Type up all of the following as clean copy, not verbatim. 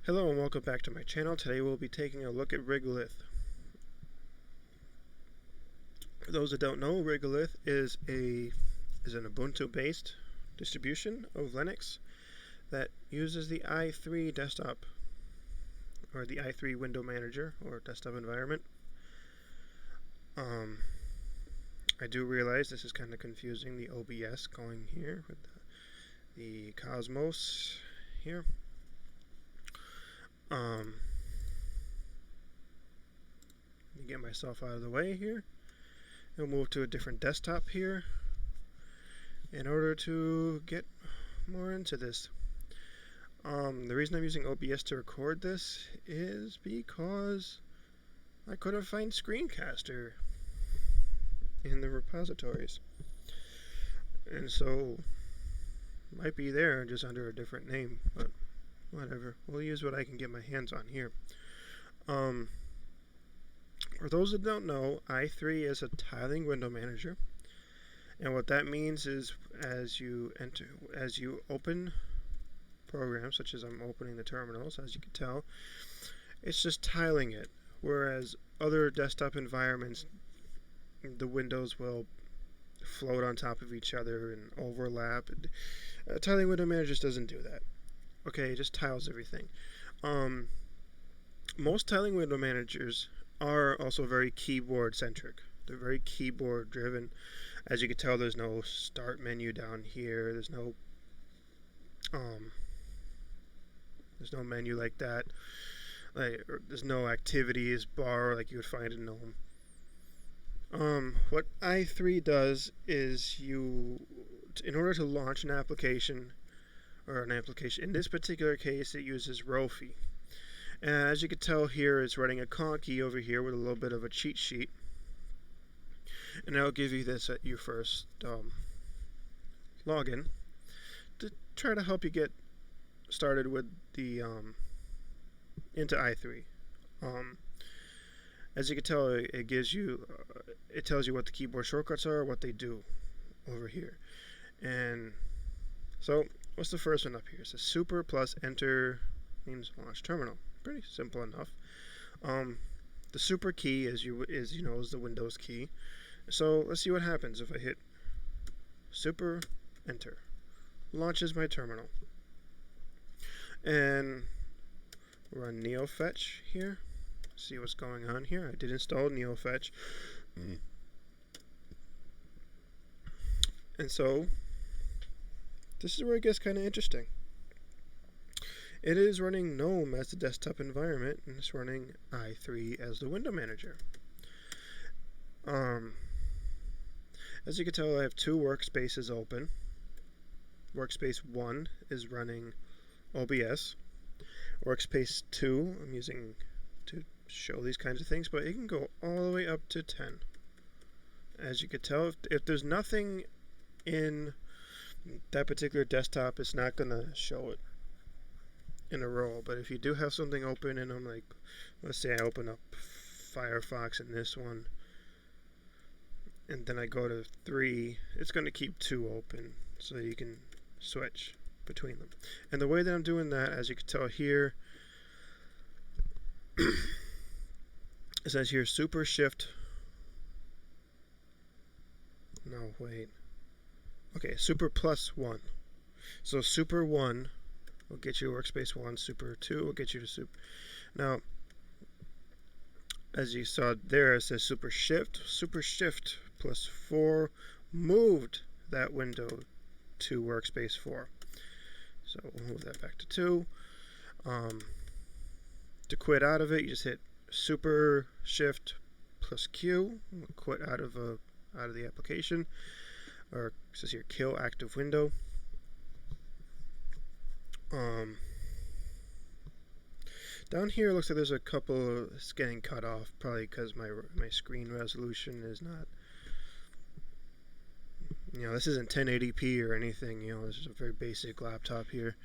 Hello and welcome back to my channel. Today we'll be taking a look at Regolith. For those that don't know, Regolith is an Ubuntu-based distribution of Linux that uses the i3 desktop or the i3 window manager or desktop environment. I do realize this is kind of confusing, the OBS going here with the Cosmos here. Let me get myself out of the way here. We'll move to a different desktop here in order to get more into this. The reason I'm using OBS to record this is because I couldn't find Screencaster in the repositories. And so, it might be there just under a different name, but whatever. We'll use what I can get my hands on here. For those that don't know, i3 is a tiling window manager, and what that means is as you open programs, such as I'm opening the terminals, as you can tell, it's just tiling it. Whereas other desktop environments, the windows will float on top of each other and overlap. Tiling window manager just doesn't do that. Okay, it just tiles everything. Most tiling window managers are also very keyboard centric. They're very keyboard driven. As you can tell, there's no start menu down here. There's no menu like that. There's no activities bar like you would find in GNOME. What i3 does is in order to launch an application, in this particular case, it uses Rafi. And as you can tell here, it's running a conky over here with a little bit of a cheat sheet. And I'll give you this at your first login to try to help you get started with the into i3. As you can tell, it gives you it tells you what the keyboard shortcuts are, what they do over here. And so what's the first one up here? It says super plus enter means launch terminal. Pretty simple enough. The super key is the Windows key. So let's see what happens if I hit super enter. Launches my terminal. And run neofetch here. See what's going on here. I did install neofetch. And so this is where it gets kind of interesting. It is running GNOME as the desktop environment, and it's running i3 as the window manager. As you can tell, I have two workspaces open. Workspace 1 is running OBS. Workspace 2 I'm using to show these kinds of things, but it can go all the way up to 10. As you can tell, if there's nothing in that particular desktop, it's not going to show it in a row. But if you do have something open, and I'm like, let's say I open up Firefox in this one, and then I go to 3, it's going to keep 2 open so you can switch between them. And the way that I'm doing that, as you can tell here, it says here super shift. No, wait. Okay, super plus 1. So super 1 will get you workspace 1, super 2 will get you to super. Now, as you saw there, it says super shift plus 4 moved that window to workspace 4. So we'll move that back to 2. To quit out of it, you just hit super shift plus Q. We'll quit out of the application, or it says here kill active window. Down here, it looks like there's a couple it's getting cut off, probably because my screen resolution is not. This isn't 1080p or anything. This is a very basic laptop here.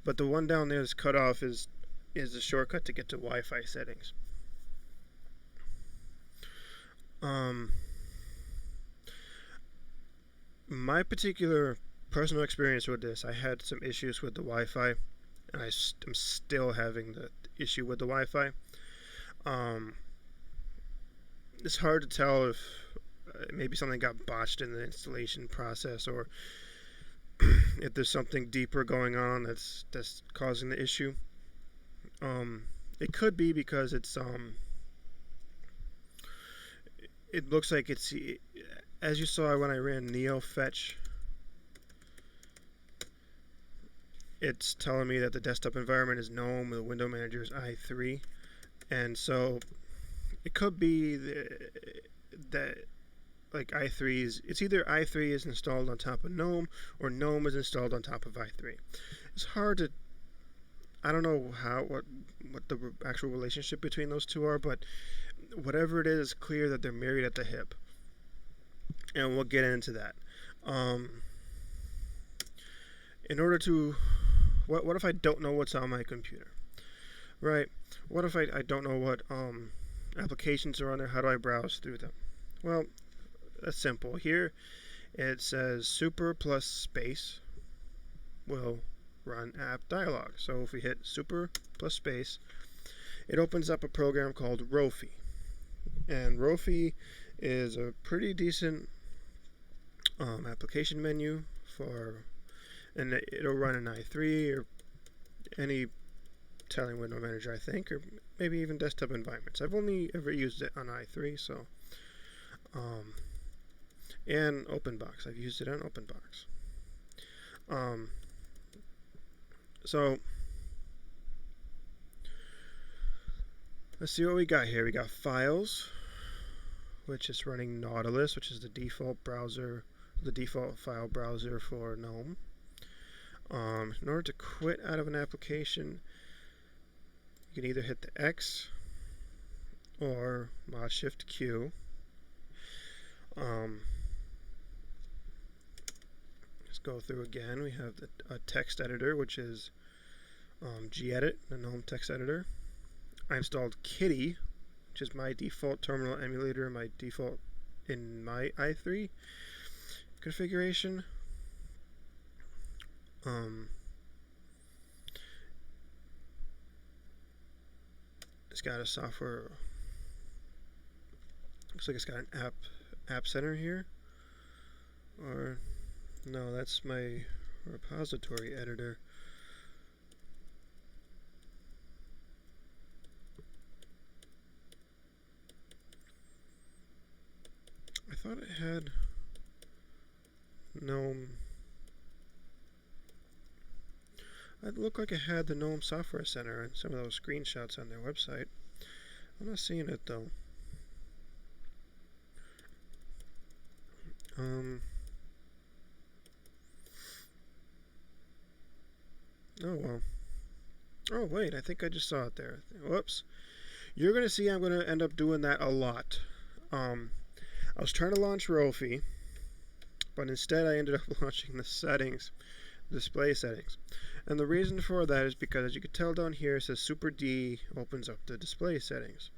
But the one down there that's cut off is the shortcut to get to Wi-Fi settings. My particular personal experience with this, I had some issues with the Wi-Fi and I'm still having the issue with the Wi-Fi. It's hard to tell if maybe something got botched in the installation process, or if there's something deeper going on that's causing the issue. It could be because it looks like it's, as you saw when I ran Neo Fetch, it's telling me that the desktop environment is GNOME, the window manager is i3, and so it could be that like i3 is, it's either i3 is installed on top of GNOME or GNOME is installed on top of i3. It's hard to, I don't know what the actual relationship between those two are, but whatever it is, it's clear that they're married at the hip, and we'll get into that. In order to, what if I don't know what's on my computer, right? What if I don't know what applications are on there? How do I browse through them? Well, that's simple. Here it says super plus space will run app dialog. So if we hit super plus space, it opens up a program called Rafi. And Rafi is a pretty decent application menu for, and it'll run in i3 or any tiling window manager, I think, or maybe even desktop environments. I've only ever used it on i3, so and OpenBox. I've used it on OpenBox. So let's see what we got here. We got Files, which is running Nautilus, which is the default browser, the default file browser for GNOME. In order to quit out of an application, you can either hit the X or Mod Shift Q. Let's go through again. We have a text editor, which is gedit, the GNOME text editor. I installed Kitty, which is my default terminal emulator, my default in my i3 configuration. It's got a software, looks like it's got an app center here, or no, that's my repository editor. I thought it had GNOME. It looked like it had the GNOME Software Center and some of those screenshots on their website. I'm not seeing it though. Oh well. Oh wait, I think I just saw it there. Whoops. You're gonna see I'm gonna end up doing that a lot. I was trying to launch Rafi, but instead I ended up launching the settings, display settings. And the reason for that is because, as you can tell down here, it says Superdee opens up the display settings.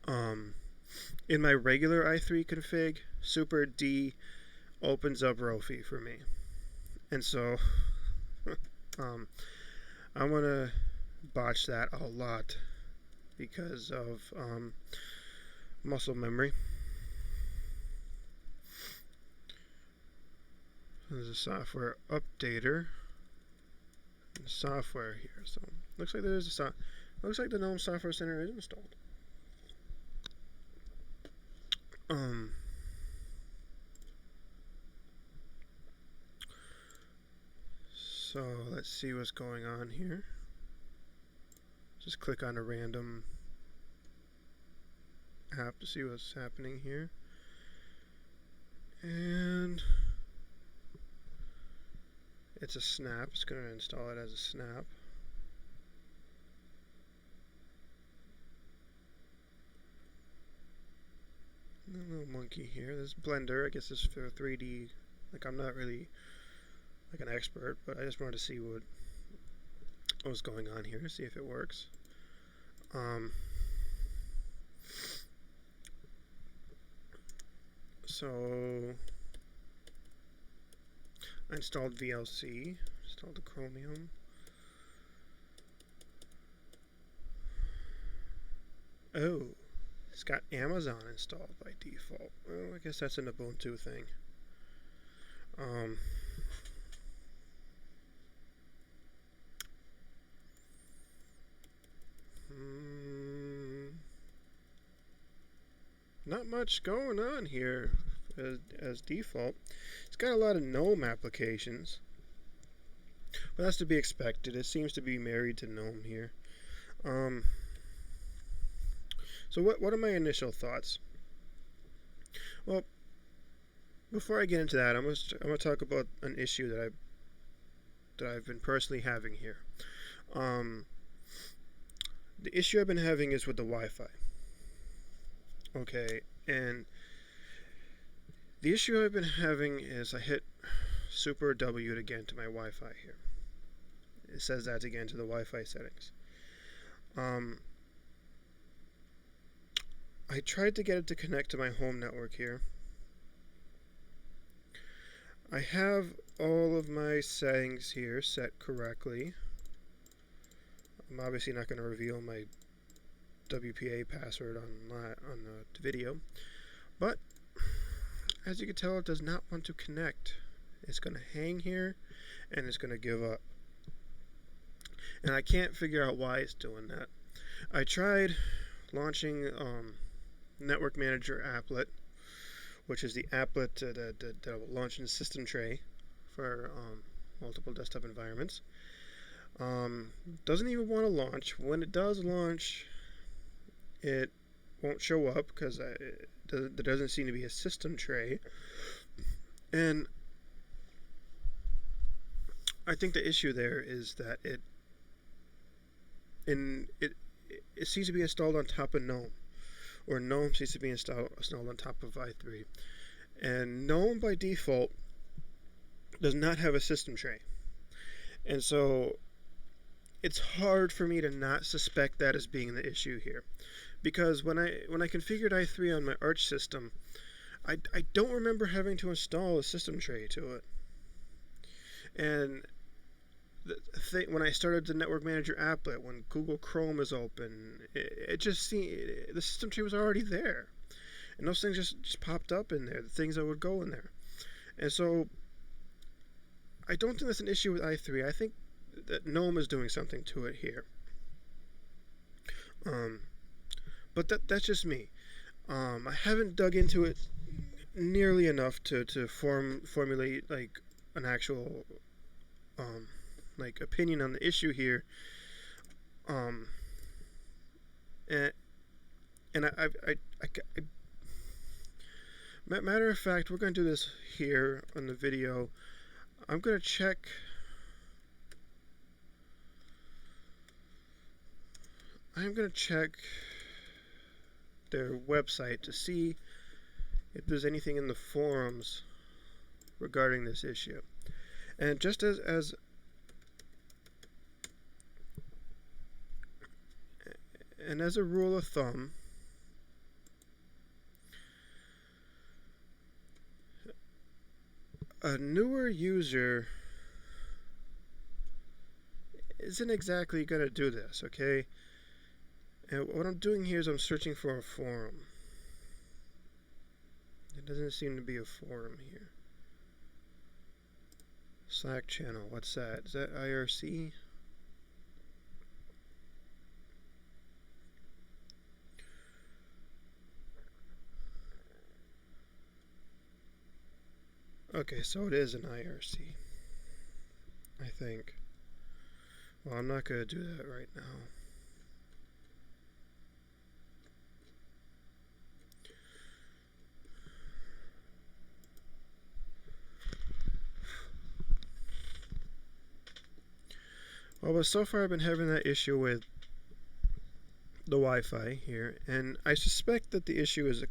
In my regular i3 config, Superdee opens up Rafi for me. And so I'm going to botch that a lot because of muscle memory. There's a software updater and software here. So looks like there's a looks like the GNOME Software Center is installed. So let's see what's going on here. Just click on a random app to see what's happening here. And it's a snap. It's going to install it as a snap. A little monkey here. This Blender, I guess this is for 3D. Like, I'm not really like an expert, but I just wanted to see what was going on here, see if it works. So I installed VLC. Just Install the Chromium. Oh, it's got Amazon installed by default. Well, I guess that's an Ubuntu thing. Not much going on here as default. It's got a lot of GNOME applications, but that's to be expected. It seems to be married to GNOME here. So what are my initial thoughts? Well, before I get into that, I'm gonna talk about an issue that I've been personally having here. The issue I've been having is with the Wi-Fi. Okay, and the issue I've been having is I hit Super W again to my Wi-Fi here. It says that again to the Wi-Fi settings. I tried to get it to connect to my home network here. I have all of my settings here set correctly. I'm obviously not going to reveal my WPA password on the video, but as you can tell, it does not want to connect. It's going to hang here and it's going to give up, and I can't figure out why it's doing that. I tried launching Network Manager applet, which is the applet that will launch in the system tray for multiple desktop environments. Doesn't even want to launch. When it does launch, it won't show up because there doesn't seem to be a system tray. And I think the issue there is that it seems to be installed on top of GNOME, or GNOME seems to be installed on top of i3. And GNOME by default does not have a system tray. And so it's hard for me to not suspect that as being the issue here. Because when I configured i3 on my Arch system, I don't remember having to install a system tray to it. And when I started the Network Manager applet, when Google Chrome is open, it just seemed the system tree was already there, and those things just popped up in there, the things that would go in there. And so I don't think that's an issue with i3. I think that GNOME is doing something to it here. But that's just me. I haven't dug into it nearly enough to formulate like an actual opinion on the issue here. And matter of fact, we're going to do this here on the video. I'm going to check their website to see if there's anything in the forums regarding this issue. And just as a rule of thumb, a newer user isn't exactly going to do this, okay? And what I'm doing here is I'm searching for a forum. There doesn't seem to be a forum here. Slack channel, what's that? Is that IRC? Okay, so it is an IRC, I think. Well, I'm not going to do that right now. Well, but so far I've been having that issue with the Wi-Fi here, and I suspect that the issue is it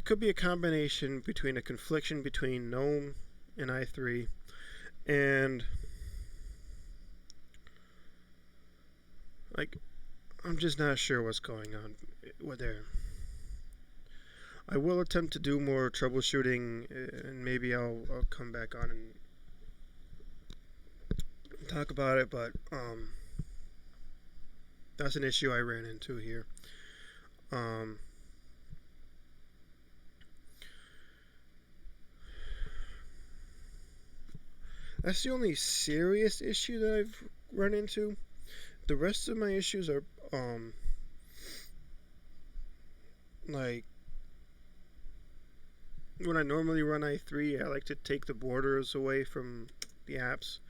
could be a combination between a confliction between GNOME and i3, and I'm just not sure what's going on with there. I will attempt to do more troubleshooting, and maybe I'll come back on and talk about it, but that's an issue I ran into here. Um, that's the only serious issue that I've run into. The rest of my issues are like when I normally run i3, I like to take the borders away from the apps.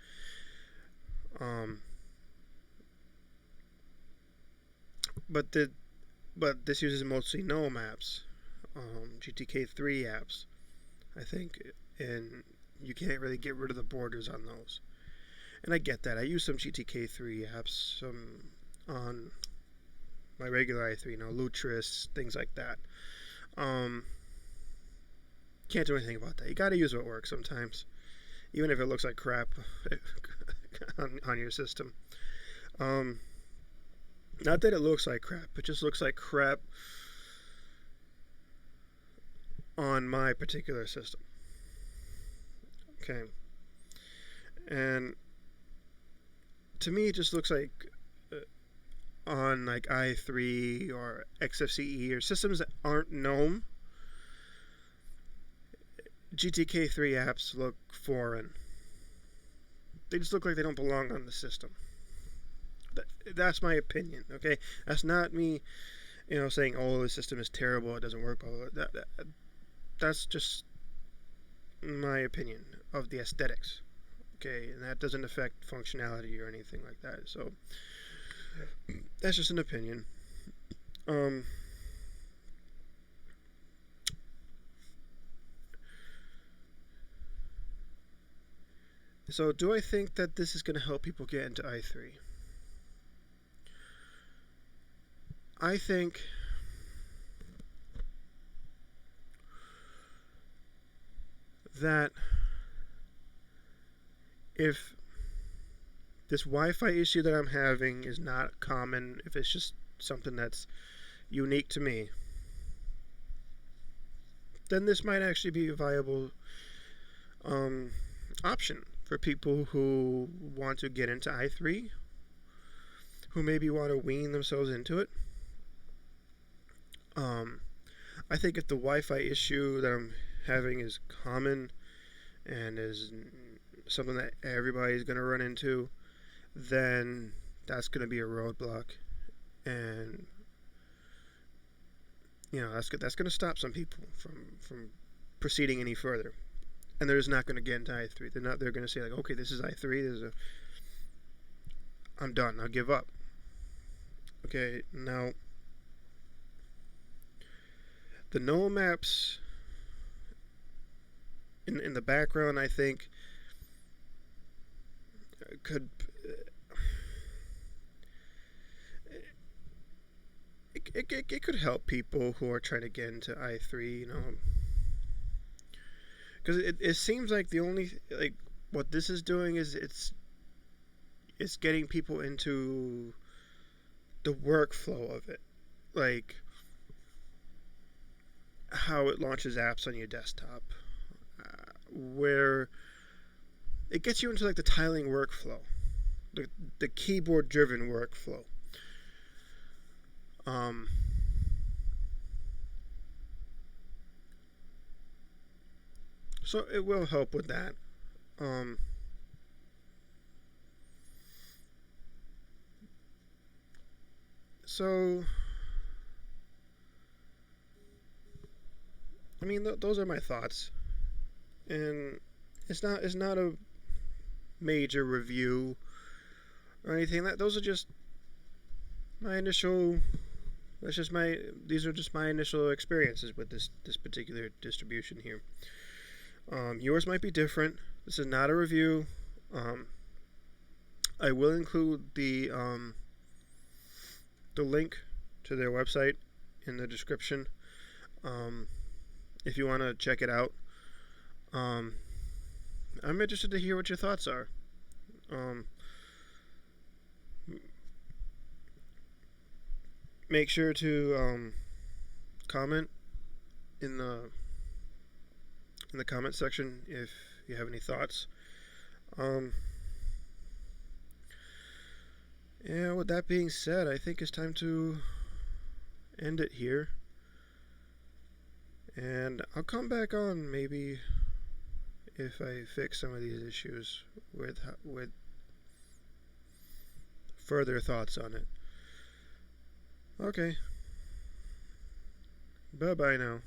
Um, but this uses mostly GNOME apps, GTK3 apps, I think, and you can't really get rid of the borders on those. And I get that. I use some GTK3 apps, on my regular i3, Lutris, things like that. Can't do anything about that. You gotta use what works sometimes, even if it looks like crap on your system. Not that it looks like crap, it just looks like crap on my particular system. Okay. And to me, it just looks like on like i3 or XFCE or systems that aren't GNOME, GTK3 apps look foreign. They just look like they don't belong on the system. That's my opinion, okay? That's not me, saying, oh, the system is terrible, it doesn't work, blah, blah, blah. That's just my opinion of the aesthetics, okay? And that doesn't affect functionality or anything like that, so that's just an opinion. So do I think that this is going to help people get into i3? I think that if this Wi-Fi issue that I'm having is not common, if it's just something that's unique to me, then this might actually be a viable option for people who want to get into i3, who maybe want to wean themselves into it. I think if the Wi-Fi issue that I'm having is common and is something that everybody's going to run into, then that's going to be a roadblock, and that's going to stop some people from proceeding any further, and they're just not going to get into i3. They're going to say like, okay, this is i3. I'm done. I'll give up. Okay, now the GNOME apps in the background, I think, could it could help people who are trying to get into i3, because it seems like the only, like, what this is doing is it's getting people into the workflow of it, like how it launches apps on your desktop, where it gets you into like the tiling workflow, the keyboard driven workflow. So it will help with that. So I mean, those are my thoughts, and it's not a major review or anything. Those are just my initial. These are just my initial experiences with this particular distribution here. Yours might be different. This is not a review. I will include the link to their website in the description. If you want to check it out. I'm interested to hear what your thoughts are. Make sure to comment in the comment section if you have any thoughts. with that being said, I think it's time to end it here. And I'll come back on maybe if I fix some of these issues with further thoughts on it. Okay. Bye-bye now.